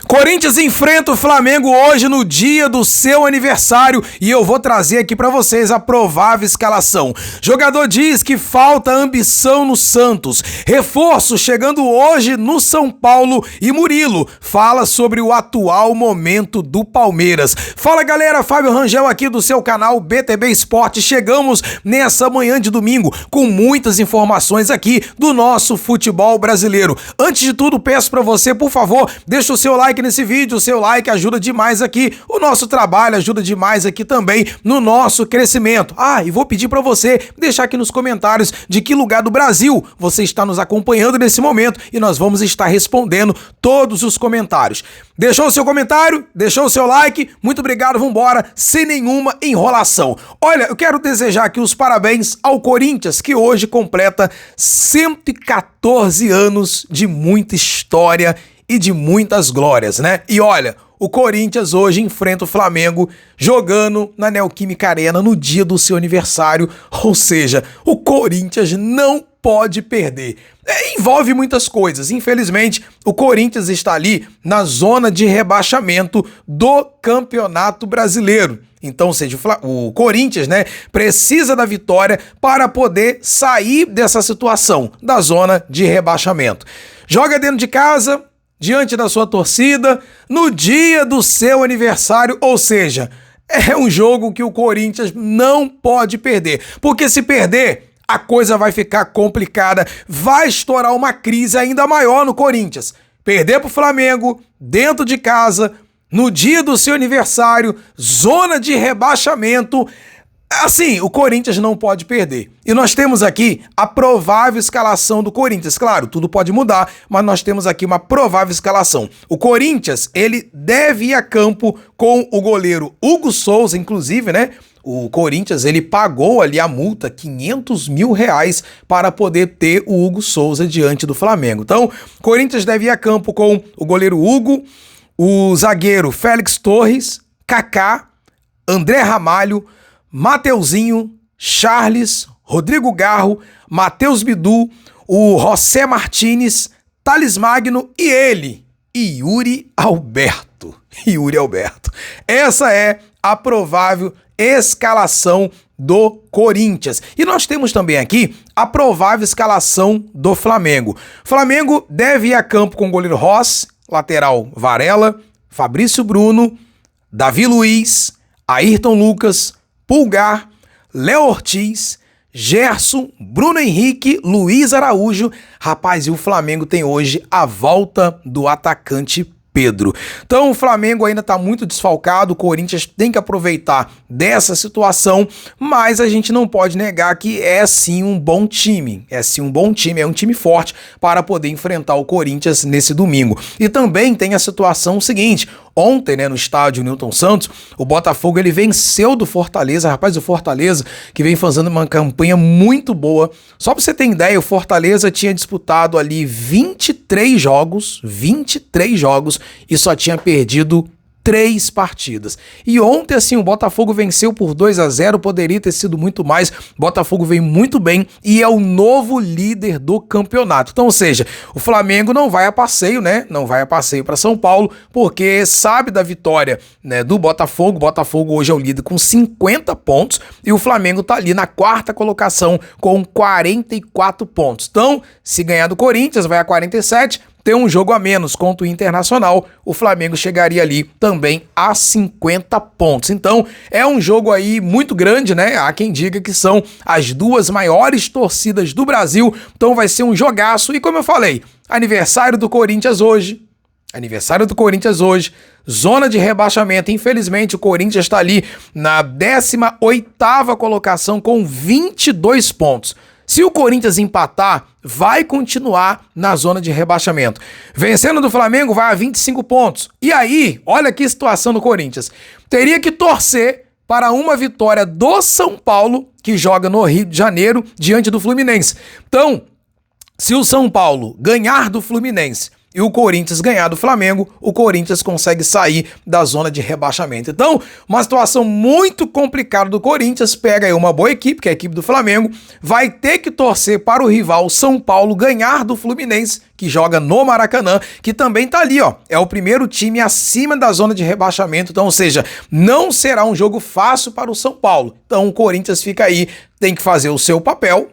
Corinthians enfrenta o Flamengo hoje no dia do seu aniversário e eu vou trazer aqui pra vocês a provável escalação. Jogador diz que falta ambição no Santos. Reforço chegando hoje no São Paulo e Murilo fala sobre o atual momento do Palmeiras. Fala galera, Fábio Rangel aqui do seu canal BTB Esporte. Chegamos nessa manhã de domingo com muitas informações aqui do nosso futebol brasileiro. Antes de tudo, peço pra você, por favor, deixa o seu like nesse vídeo, o seu like ajuda demais aqui, o nosso trabalho ajuda demais aqui também no nosso crescimento. E vou pedir pra você deixar aqui nos comentários de que lugar do Brasil você está nos acompanhando nesse momento e nós vamos estar respondendo todos os comentários. Deixou o seu comentário? Deixou o seu like? Muito obrigado, vambora, sem nenhuma enrolação. Olha, eu quero desejar aqui os parabéns ao Corinthians, que hoje completa 114 anos de muita história e de muitas glórias, né? E olha, o Corinthians hoje enfrenta o Flamengo jogando na Neoquímica Arena no dia do seu aniversário, ou seja, o Corinthians não pode perder. Envolve muitas coisas, infelizmente o Corinthians está ali na zona de rebaixamento do Campeonato Brasileiro. Então, ou seja, o Corinthians, né, precisa da vitória para poder sair dessa situação, da zona de rebaixamento. Joga dentro de casa, diante da sua torcida, no dia do seu aniversário, ou seja, é um jogo que o Corinthians não pode perder, porque se perder, a coisa vai ficar complicada, vai estourar uma crise ainda maior no Corinthians. Perder para o Flamengo, dentro de casa, no dia do seu aniversário, zona de rebaixamento. Assim, o Corinthians não pode perder. E nós temos aqui a provável escalação do Corinthians. Claro, tudo pode mudar, mas nós temos aqui uma provável escalação. O Corinthians, ele deve ir a campo com o goleiro Hugo Souza, inclusive, né? O Corinthians, ele pagou ali a multa, R$500 mil, para poder ter o Hugo Souza diante do Flamengo. Então, o Corinthians deve ir a campo com o goleiro Hugo, o zagueiro Félix Torres, Kaká, André Ramalho, Mateuzinho, Charles, Rodrigo Garro, Matheus Bidu, o José Martínez, Thales Magno e ele, Yuri Alberto. Yuri Alberto. Essa é a provável escalação do Corinthians. E nós temos também aqui a provável escalação do Flamengo. Flamengo deve ir a campo com o goleiro Ross, lateral Varela, Fabrício Bruno, Davi Luiz, Ayrton Lucas, Pulgar, Léo Ortiz, Gerson, Bruno Henrique, Luiz Araújo. Rapaz, e o Flamengo tem hoje a volta do atacante Pedro. Então o Flamengo ainda está muito desfalcado, o Corinthians tem que aproveitar dessa situação, mas a gente não pode negar que é sim um bom time, é um time forte para poder enfrentar o Corinthians nesse domingo. E também tem a situação seguinte, ontem, né, no estádio Newton Santos, o Botafogo ele venceu do Fortaleza, rapaz, o Fortaleza que vem fazendo uma campanha muito boa. Só pra você ter ideia, o Fortaleza tinha disputado ali 23 jogos e só tinha perdido 3 partidas. E ontem, assim, o Botafogo venceu por 2-0, poderia ter sido muito mais. Botafogo vem muito bem e é o novo líder do campeonato. Então, ou seja, o Flamengo não vai a passeio, né? Não vai a passeio para São Paulo, porque sabe da vitória, né, do Botafogo. O Botafogo hoje é o líder com 50 pontos e o Flamengo tá ali na 4ª colocação com 44 pontos. Então, se ganhar do Corinthians, vai a 47, ter um jogo a menos contra o Internacional, o Flamengo chegaria ali também a 50 pontos. Então, é um jogo aí muito grande, né? Há quem diga que são as duas maiores torcidas do Brasil, então vai ser um jogaço. E como eu falei, aniversário do Corinthians hoje, zona de rebaixamento. Infelizmente, o Corinthians está ali na 18ª colocação com 22 pontos. Se o Corinthians empatar, vai continuar na zona de rebaixamento. Vencendo do Flamengo, vai a 25 pontos. E aí, olha que situação do Corinthians. Teria que torcer para uma vitória do São Paulo, que joga no Rio de Janeiro, diante do Fluminense. Então, se o São Paulo ganhar do Fluminense e o Corinthians ganhar do Flamengo, o Corinthians consegue sair da zona de rebaixamento. Então, uma situação muito complicada do Corinthians, pega aí uma boa equipe, que é a equipe do Flamengo, vai ter que torcer para o rival São Paulo ganhar do Fluminense, que joga no Maracanã, que também tá ali, ó. É o primeiro time acima da zona de rebaixamento, então, ou seja, não será um jogo fácil para o São Paulo. Então o Corinthians fica aí, tem que fazer o seu papel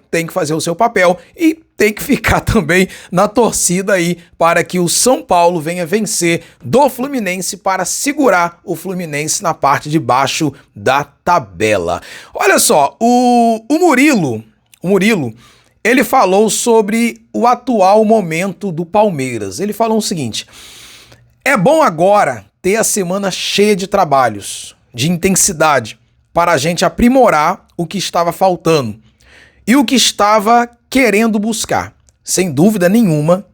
e tem que ficar também na torcida aí para que o São Paulo venha vencer do Fluminense para segurar o Fluminense na parte de baixo da tabela. Olha só, o Murilo, ele falou sobre o atual momento do Palmeiras. Ele falou o seguinte: é bom agora ter a semana cheia de trabalhos, de intensidade, para a gente aprimorar o que estava faltando e o que estava querendo buscar. Sem dúvida nenhuma,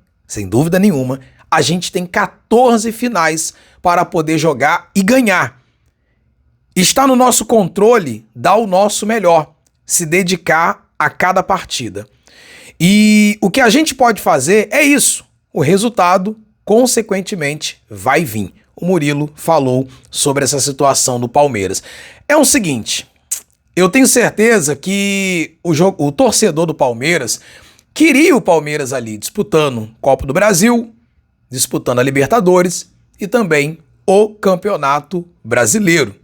a gente tem 14 finais para poder jogar e ganhar. Está no nosso controle dar o nosso melhor, se dedicar a cada partida. E o que a gente pode fazer é isso. O resultado, consequentemente, vai vir. O Murilo falou sobre essa situação do Palmeiras. É o seguinte, eu tenho certeza que o torcedor do Palmeiras queria o Palmeiras ali disputando Copa do Brasil, disputando a Libertadores e também o Campeonato Brasileiro,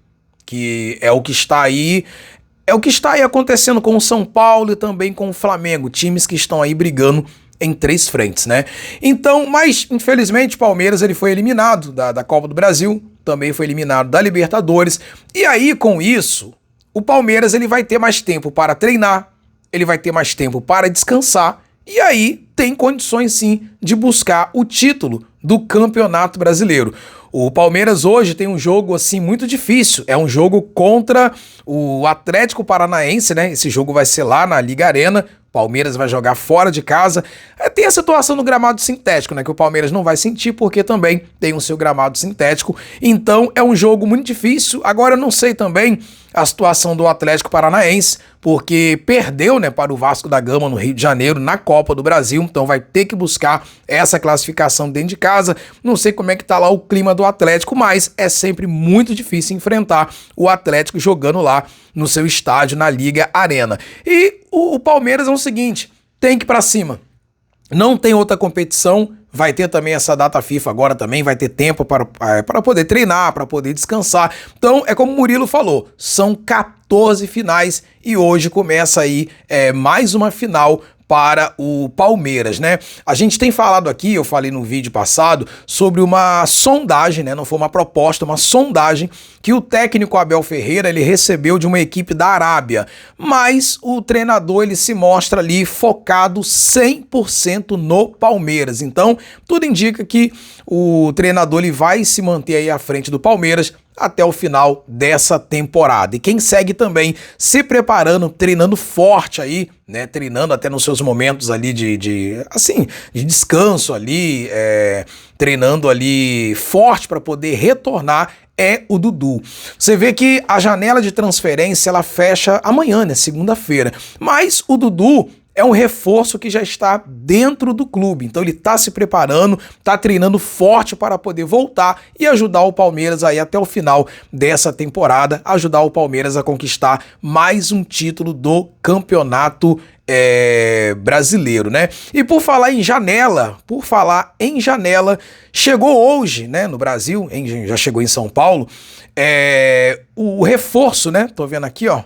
que é o que está aí acontecendo com o São Paulo e também com o Flamengo, times que estão aí brigando em 3 frentes, né? Então, mas infelizmente o Palmeiras ele foi eliminado da Copa do Brasil, também foi eliminado da Libertadores, e aí com isso, o Palmeiras ele vai ter mais tempo para treinar, ele vai ter mais tempo para descansar, e aí tem condições sim de buscar o título do Campeonato Brasileiro. O Palmeiras hoje tem um jogo assim muito difícil, é um jogo contra o Atlético Paranaense, né? Esse jogo vai ser lá na Liga Arena, o Palmeiras vai jogar fora de casa. Tem a situação do gramado sintético, né? Que o Palmeiras não vai sentir porque também tem o seu gramado sintético, então é um jogo muito difícil. Agora eu não sei também a situação do Atlético Paranaense, porque perdeu, né, para o Vasco da Gama no Rio de Janeiro na Copa do Brasil, então vai ter que buscar essa classificação dentro de casa. Não sei como é que tá lá o clima do Atlético, mas é sempre muito difícil enfrentar o Atlético jogando lá no seu estádio na Liga Arena. E o Palmeiras é o seguinte, tem que ir pra cima. Não tem outra competição, vai ter também essa data FIFA agora também, vai ter tempo para poder treinar, para poder descansar. Então, é como o Murilo falou, são 14 finais e hoje começa aí mais uma final para o Palmeiras, né? A gente tem falado aqui, eu falei no vídeo passado, sobre uma sondagem, né? Não foi uma proposta, uma sondagem que o técnico Abel Ferreira, ele recebeu de uma equipe da Arábia, mas o treinador, ele se mostra ali focado 100% no Palmeiras. Então, tudo indica que o treinador, ele vai se manter aí à frente do Palmeiras até o final dessa temporada. E quem segue também se preparando, treinando forte aí, né, treinando até nos seus momentos ali de descanso ali, treinando ali forte para poder retornar, é o Dudu. Você vê que a janela de transferência ela fecha amanhã, né, segunda-feira, mas o Dudu é um reforço que já está dentro do clube, então ele está se preparando, está treinando forte para poder voltar e ajudar o Palmeiras aí até o final dessa temporada, ajudar o Palmeiras a conquistar mais um título do Campeonato Brasileiro, né? E por falar em janela, chegou hoje, né, no Brasil, já chegou em São Paulo, o reforço, né? Tô vendo aqui, ó,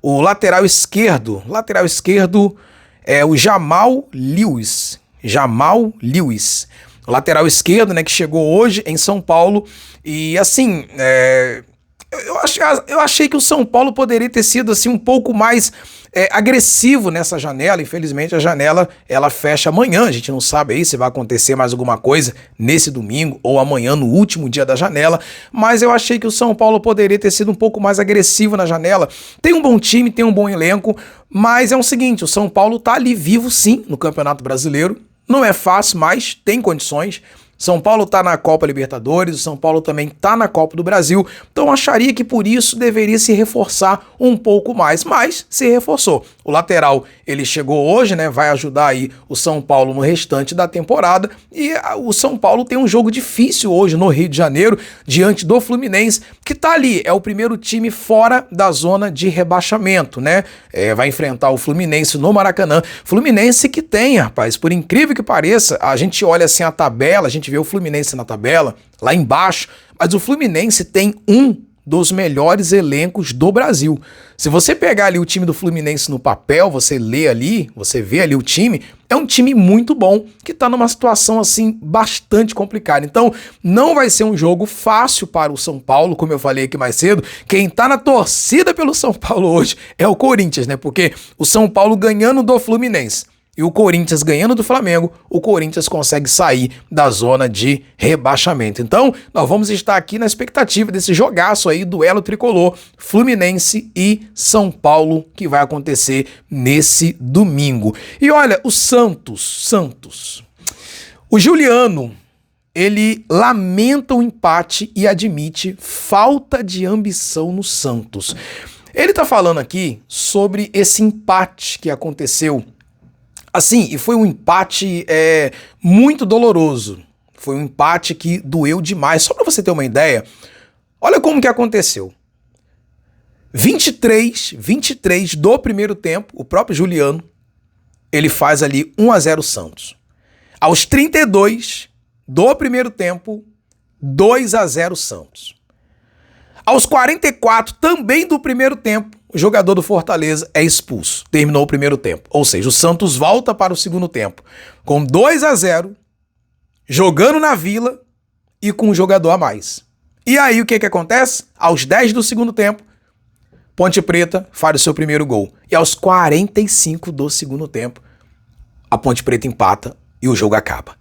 o lateral esquerdo é o Jamal Lewis, o lateral esquerdo, né, que chegou hoje em São Paulo. E assim, eu achei que o São Paulo poderia ter sido assim um pouco mais agressivo nessa janela. Infelizmente a janela ela fecha amanhã, a gente não sabe aí se vai acontecer mais alguma coisa nesse domingo ou amanhã no último dia da janela, mas eu achei que o São Paulo poderia ter sido um pouco mais agressivo na janela. Tem um bom time, tem um bom elenco, mas é o seguinte, o São Paulo tá ali vivo sim no Campeonato Brasileiro, não é fácil, mas tem condições. São Paulo tá na Copa Libertadores, o São Paulo também tá na Copa do Brasil, então acharia que por isso deveria se reforçar um pouco mais, mas se reforçou. O lateral, ele chegou hoje, né, vai ajudar aí o São Paulo no restante da temporada, e o São Paulo tem um jogo difícil hoje no Rio de Janeiro, diante do Fluminense, que tá ali, é o primeiro time fora da zona de rebaixamento, né, vai enfrentar o Fluminense no Maracanã. Fluminense que tem, rapaz, por incrível que pareça, a gente olha assim a tabela, a gente vê o Fluminense na tabela, lá embaixo, mas o Fluminense tem um dos melhores elencos do Brasil. Se você pegar ali o time do Fluminense no papel, você lê ali, você vê ali o time, é um time muito bom, que tá numa situação assim bastante complicada. Então, não vai ser um jogo fácil para o São Paulo, como eu falei aqui mais cedo. Quem tá na torcida pelo São Paulo hoje é o Corinthians, né? Porque o São Paulo ganhando do Fluminense e o Corinthians ganhando do Flamengo, o Corinthians consegue sair da zona de rebaixamento. Então, nós vamos estar aqui na expectativa desse jogaço aí, duelo tricolor, Fluminense e São Paulo, que vai acontecer nesse domingo. E olha, o Santos. O Juliano, ele lamenta o empate e admite falta de ambição no Santos. Ele tá falando aqui sobre esse empate que aconteceu. Assim, e foi um empate muito doloroso. Foi um empate que doeu demais. Só para você ter uma ideia, olha como que aconteceu. 23 do primeiro tempo, o próprio Juliano, ele faz ali 1-0 Santos. Aos 32 do primeiro tempo, 2-0 Santos. Aos 44 também do primeiro tempo, o jogador do Fortaleza é expulso. Terminou o primeiro tempo. Ou seja, o Santos volta para o segundo tempo com 2-0, jogando na Vila e com um jogador a mais. E aí o que acontece? Aos 10 do segundo tempo, Ponte Preta faz o seu primeiro gol. E aos 45 do segundo tempo, a Ponte Preta empata e o jogo acaba.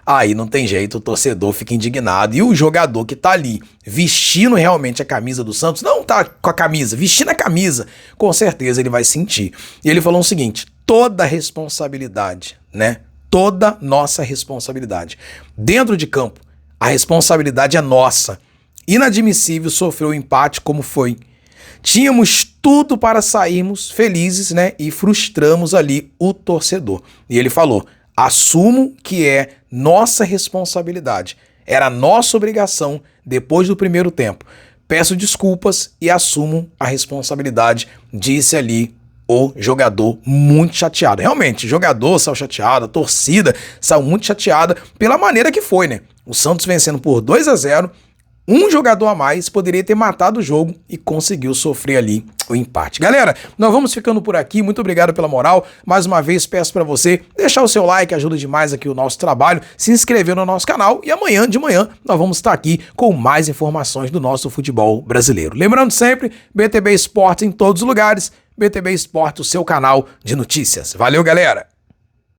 Aí não tem jeito, o torcedor fica indignado. E o jogador que tá ali vestindo realmente a camisa do Santos, não tá com a camisa, vestindo a camisa, com certeza ele vai sentir. E ele falou o seguinte: toda responsabilidade, né? Toda nossa responsabilidade. Dentro de campo, a responsabilidade é nossa. Inadmissível sofrer o empate como foi. Tínhamos tudo para sairmos felizes, né? E frustramos ali o torcedor. E ele falou: assumo que é nossa responsabilidade. Era nossa obrigação depois do primeiro tempo. Peço desculpas e assumo a responsabilidade, disse ali o jogador muito chateado. Realmente, o jogador saiu chateado, a torcida saiu muito chateada pela maneira que foi, né? O Santos vencendo por 2-0, um jogador a mais poderia ter matado o jogo e conseguiu sofrer ali o empate. Galera, nós vamos ficando por aqui. Muito obrigado pela moral. Mais uma vez peço para você deixar o seu like, ajuda demais aqui o nosso trabalho, se inscrever no nosso canal e amanhã de manhã nós vamos estar aqui com mais informações do nosso futebol brasileiro. Lembrando sempre, BTB Esportes em todos os lugares, BTB Esportes, o seu canal de notícias. Valeu, galera!